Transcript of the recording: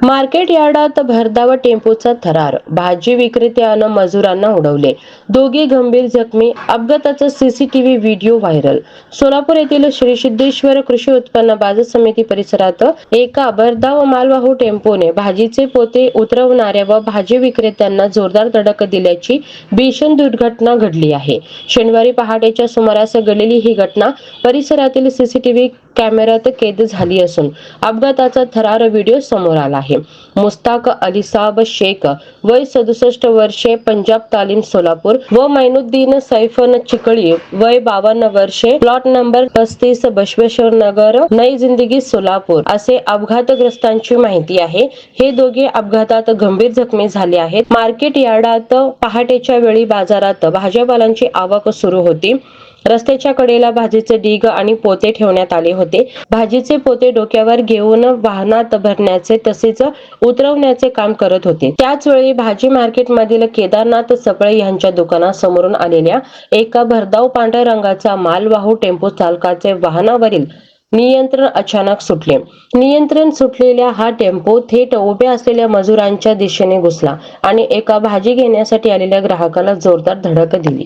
Market यार्डात भरधाव टेम्पोचा थरार, भाजी विक्रेत्यानं मजुरांना उडवले, दोघे गंभीर जखमी. अपघाताचा सीसीटीव्ही व्हिडिओ व्हायरल. सोलापूर येथील श्री सिद्धेश्वर कृषी उत्पन्न बाजार समिती परिसरात एका भरधाव मालवाहू टेम्पोने भाजीचे पोते उतरवणाऱ्या व भाजी विक्रेत्यांना जोरदार धडक दिल्याची भीषण दुर्घटना घडली आहे. शनिवारी पहाटेच्या सुमारास घडलेली ही घटना परिसरातील सीसीटीव्ही कॅमेऱ्यात कैद झाली असून अपघाताचा थरार व्हिडिओ समोर आला आहे. मुस्ताक अलीसाब शेख वय 67 वर्षे पंजाब तालीम सोलापूर व मैनुद्दीन सैफन चिकळी वय 52 वर्षे प्लॉट नंबर 35 बसवेश्वर नगर नई जिंदगी सोलापूर असे अपघातग्रस्तांची माहिती आहे. हे दोघे अपघातात गंभीर जखमी झाले आहेत. मार्केट यार्डात पहाटेच्या वेळी बाजारात भाजीपालांची आवक सुरू होती. रस्त्याच्या कडेला भाजीचे ढीग आणि पोते ठेवण्यात आले होते. भाजीचे पोते डोक्यावर घेऊन वाहनात भरण्याचे तसेच उतरवण्याचे काम करत होते. त्याच वेळी भाजी मार्केट मधील केदारनाथ सपळे यांच्या दुकानासमोरून आलेल्या एका भरधाव पांढऱ्या रंगाचा मालवाहू टेम्पो चालकाचे वाहनावरील नियंत्रण अचानक सुटले. नियंत्रण सुटलेल्या हा टेम्पो थेट उभ्या असलेल्या मजुरांच्या दिशेने घुसला आणि एका भाजी घेण्यासाठी आलेल्या ग्राहकाला जोरदार धडक दिली.